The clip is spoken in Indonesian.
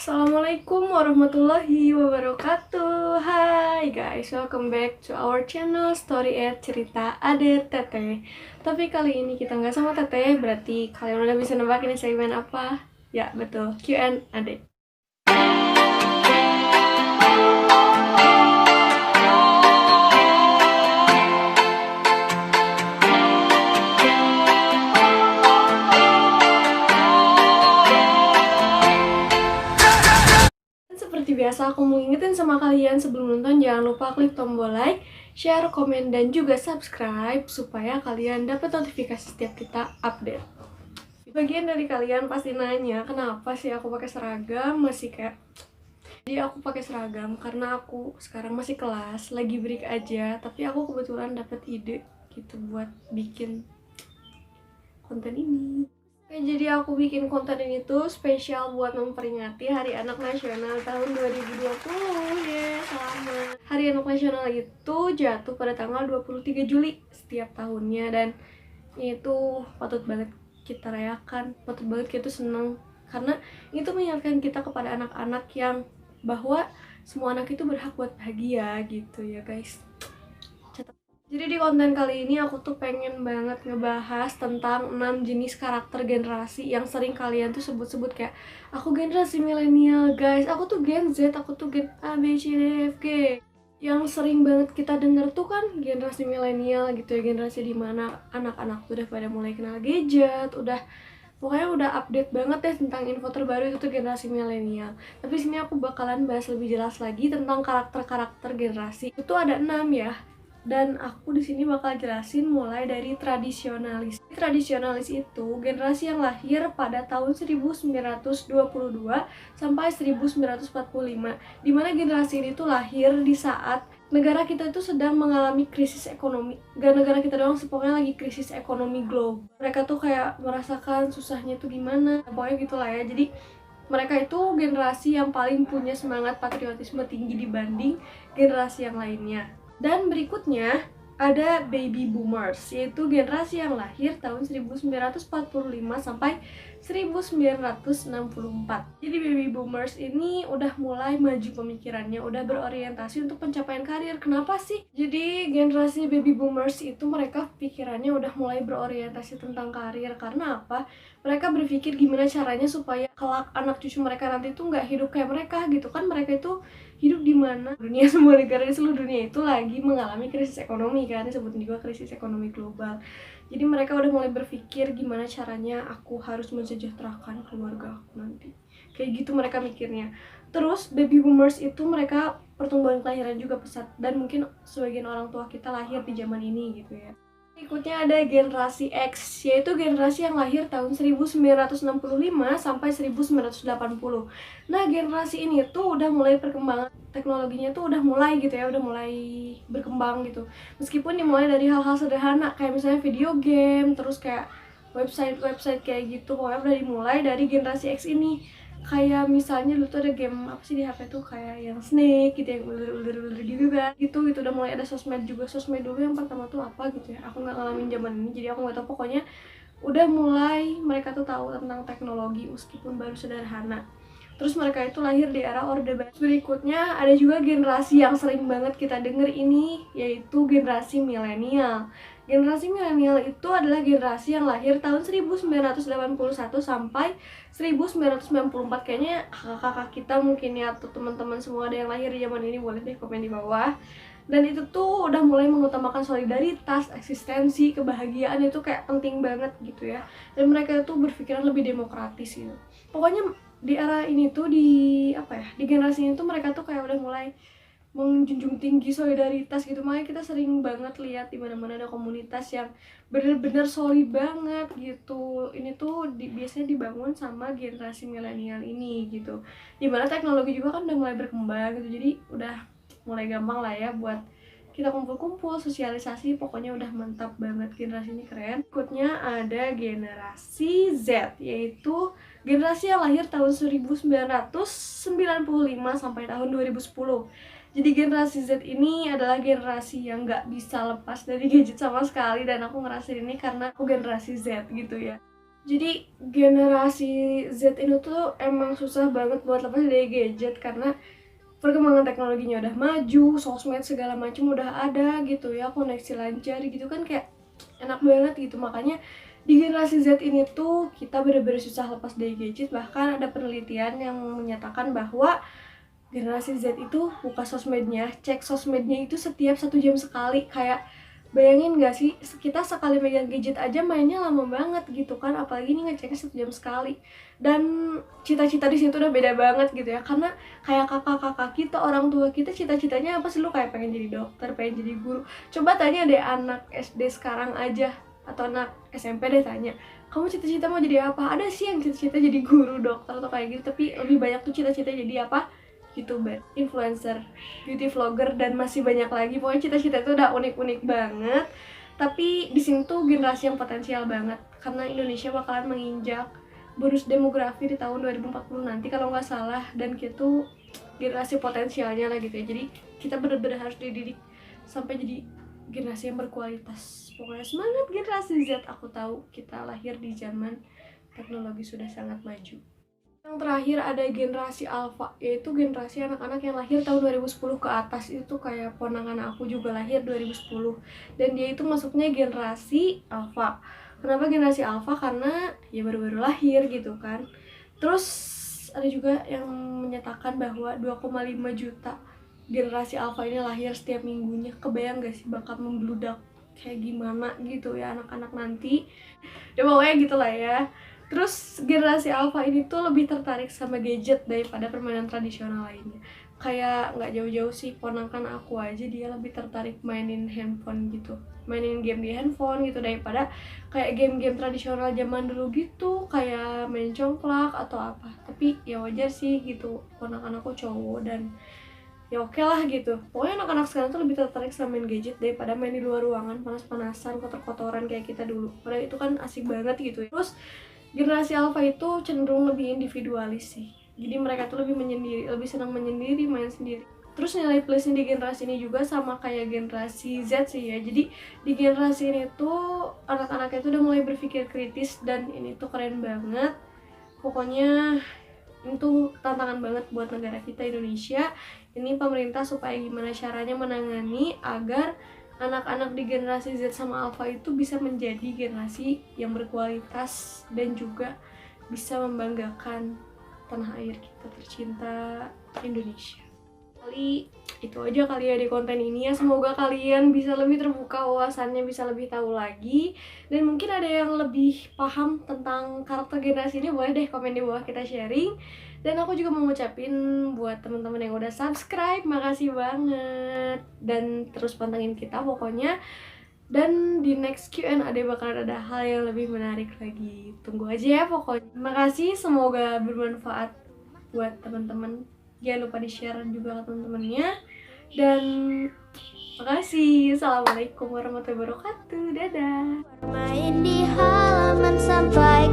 Assalamualaikum warahmatullahi wabarakatuh. Hai guys, welcome back to our channel Story at Cerita Ade Teteh. Tapi kali ini kita nggak sama Teteh, berarti kalian udah bisa nebak ini segmen apa? Ya betul, Q&A. Seperti biasa, aku mau ingetin sama kalian sebelum nonton jangan lupa klik tombol like, share, komen, dan juga subscribe supaya kalian dapat notifikasi setiap kita update. Bagian dari kalian pasti nanya kenapa sih aku pakai seragam, masih kayak jadi aku pakai seragam karena aku sekarang masih kelas, lagi break aja, tapi aku kebetulan dapat ide gitu buat bikin konten ini. Oke, jadi aku bikin konten ini tuh spesial buat memperingati Hari Anak Nasional tahun 2020. Selamat. Hari Anak Nasional itu jatuh pada tanggal 23 Juli setiap tahunnya, dan itu patut banget kita rayakan, patut banget kita seneng, karena itu mengingatkan kita kepada anak-anak yang bahwa semua anak itu berhak buat bahagia gitu ya guys. Jadi di konten kali ini aku tuh pengen banget ngebahas tentang 6 jenis karakter generasi yang sering kalian tuh sebut-sebut kayak aku generasi milenial guys, aku tuh Gen Z, aku tuh Gen A, B, C, D, F, G. Yang sering banget kita denger tuh kan generasi milenial gitu ya, generasi dimana anak-anak tuh udah pada mulai kenal gadget, pokoknya udah update banget deh tentang info terbaru, itu tuh generasi milenial. Tapi sini aku bakalan bahas lebih jelas lagi tentang karakter-karakter generasi. Itu ada 6 ya. Dan aku di sini bakal jelasin mulai dari tradisionalis. Tradisionalis itu generasi yang lahir pada tahun 1922 sampai 1945. Dimana generasi ini tuh lahir di saat negara kita itu sedang mengalami krisis ekonomi. Gak negara kita doang, pokoknya lagi krisis ekonomi global. Mereka tuh kayak merasakan susahnya tuh gimana, pokoknya gitulah ya. Jadi mereka itu generasi yang paling punya semangat patriotisme tinggi dibanding generasi yang lainnya. Dan berikutnya ada baby boomers, yaitu generasi yang lahir tahun 1945 sampai 1964. Jadi baby boomers ini udah mulai maju pemikirannya, udah berorientasi untuk pencapaian karir. Kenapa sih? Jadi generasi baby boomers itu mereka pikirannya udah mulai berorientasi tentang karir. Karena apa? Mereka berpikir gimana caranya supaya kelak anak cucu mereka nanti tuh nggak hidup kayak mereka gitu kan. Mereka itu hidup di mana dunia, semua negara di seluruh dunia itu lagi mengalami krisis ekonomi kan, disebut juga krisis ekonomi global. Jadi mereka udah mulai berpikir gimana caranya aku harus mensejahterakan keluarga aku nanti, kayak gitu mereka mikirnya. Terus baby boomers itu mereka pertumbuhan kelahiran juga pesat, dan mungkin sebagian orang tua kita lahir di zaman ini gitu ya. Berikutnya ada generasi X, yaitu generasi yang lahir tahun 1965 sampai 1980. Nah, generasi ini tuh udah mulai perkembangan teknologinya tuh udah mulai gitu ya, udah mulai berkembang gitu. Meskipun dimulai dari hal-hal sederhana kayak misalnya video game, terus kayak website kayak gitu, pokoknya udah dimulai dari generasi X ini. Kayak misalnya dulu tuh ada game apa sih di HP tuh kayak yang Snake gitu, yang ular gitu kan, gitu udah mulai ada sosmed juga. Sosmed dulu yang pertama tuh apa gitu ya, aku nggak ngalamin zaman ini jadi aku nggak tahu, pokoknya udah mulai mereka tuh tahu tentang teknologi meskipun baru sederhana. Terus mereka itu lahir di era Orde Baru. Berikutnya ada juga generasi yang sering banget kita denger ini, yaitu generasi milenial. Generasi milenial itu adalah generasi yang lahir tahun 1981 sampai 1994. Kayaknya kakak-kakak kita mungkin ya, atau teman-teman semua ada yang lahir di zaman ini, boleh deh komen di bawah. Dan itu tuh udah mulai mengutamakan solidaritas, eksistensi, kebahagiaan itu kayak penting banget gitu ya. Dan mereka tuh berpikiran lebih demokratis gitu. Pokoknya di era ini tuh, di generasi ini tuh mereka tuh kayak udah mulai menjunjung tinggi solidaritas gitu. Makanya kita sering banget lihat di mana-mana ada komunitas yang bener-bener solid banget gitu. Ini tuh biasanya dibangun sama generasi milenial ini gitu. Dimana teknologi juga kan udah mulai berkembang gitu, jadi udah mulai gampang lah ya buat kita kumpul-kumpul, sosialisasi, pokoknya udah mantap banget, generasi ini keren. Berikutnya ada generasi Z, yaitu generasi yang lahir tahun 1995 sampai tahun 2010. Jadi generasi Z ini adalah generasi yang gak bisa lepas dari gadget sama sekali, dan aku ngerasain ini karena aku generasi Z gitu ya. Jadi generasi Z ini tuh emang susah banget buat lepas dari gadget karena perkembangan teknologinya udah maju, sosmed segala macam udah ada gitu ya, koneksi lancar gitu kan, kayak enak banget gitu. Makanya di generasi Z ini tuh kita bener-bener susah lepas dari gadget. Bahkan ada penelitian yang menyatakan bahwa generasi Z itu buka sosmednya, cek sosmednya itu setiap 1 jam sekali. Kayak bayangin gak sih, kita sekali megang gadget aja mainnya lama banget gitu kan, apalagi ini ngeceknya 1 jam sekali. Dan cita-cita di situ udah beda banget gitu ya, karena kayak kakak-kakak kita, orang tua kita, cita-citanya apa sih? Lu kayak pengen jadi dokter, pengen jadi guru. Coba tanya deh anak SD sekarang aja, atau anak SMP deh tanya, kamu cita-cita mau jadi apa? Ada sih yang cita-cita jadi guru, dokter, atau kayak gitu, tapi lebih banyak tuh cita-cita jadi apa? YouTuber, influencer, beauty vlogger, dan masih banyak lagi. Pokoknya cita-cita itu udah unik-unik banget. Tapi di sini tuh generasi yang potensial banget, karena Indonesia bakalan menginjak bonus demografi di tahun 2040 nanti kalau nggak salah, dan gitu generasi potensialnya lah gitu ya. Jadi kita bener-bener harus dididik sampai jadi generasi yang berkualitas. Pokoknya semangat generasi Z. Aku tahu kita lahir di zaman teknologi sudah sangat maju. Yang terakhir ada generasi alpha, yaitu generasi anak-anak yang lahir tahun 2010 ke atas. Itu kayak ponakan aku juga lahir 2010, dan dia itu masuknya generasi alpha. Kenapa generasi alpha? Karena ya baru-baru lahir gitu kan. Terus ada juga yang menyatakan bahwa 2,5 juta generasi alpha ini lahir setiap minggunya. Kebayang gak sih bakal membludak kayak gimana gitu ya anak-anak nanti. Ya pokoknya gitulah ya. Terus generasi alpha ini tuh lebih tertarik sama gadget daripada permainan tradisional lainnya. Kayak nggak jauh-jauh sih, ponakan aku aja dia lebih tertarik mainin handphone gitu, mainin game di handphone gitu, daripada kayak game-game tradisional zaman dulu gitu, kayak main congklak atau apa. Tapi ya wajar sih gitu, ponakan aku cowok dan ya oke lah gitu. Pokoknya anak-anak sekarang tuh lebih tertarik sama main gadget daripada main di luar ruangan panas-panasan, kotor-kotoran kayak kita dulu. Padahal itu kan asik banget gitu ya. Terus generasi alpha itu cenderung lebih individualis sih. Jadi mereka tuh lebih menyendiri, lebih senang menyendiri, main sendiri. Terus nilai plusnya di generasi ini juga sama kayak generasi Z sih ya. Jadi di generasi ini tuh anak-anaknya tuh udah mulai berpikir kritis, dan ini tuh keren banget. Pokoknya ini tuh tantangan banget buat negara kita Indonesia. Ini pemerintah supaya gimana caranya menangani agar anak-anak di generasi Z sama Alpha itu bisa menjadi generasi yang berkualitas dan juga bisa membanggakan tanah air kita tercinta Indonesia. Kali itu aja kali ya di konten ini ya. Semoga kalian bisa lebih terbuka wawasannya, bisa lebih tahu lagi, dan mungkin ada yang lebih paham tentang karakter generasi ini, boleh deh komen di bawah kita sharing. Dan aku juga mau ngucapin buat teman-teman yang udah subscribe, makasih banget, dan terus pantengin kita pokoknya. Dan di next Q&A bakal ada hal yang lebih menarik lagi, tunggu aja ya pokoknya. Makasih, semoga bermanfaat buat teman-teman. Jangan lupa di-share juga ke teman-temannya. Dan makasih. Assalamualaikum warahmatullahi wabarakatuh. Dadah. Main di halaman sampai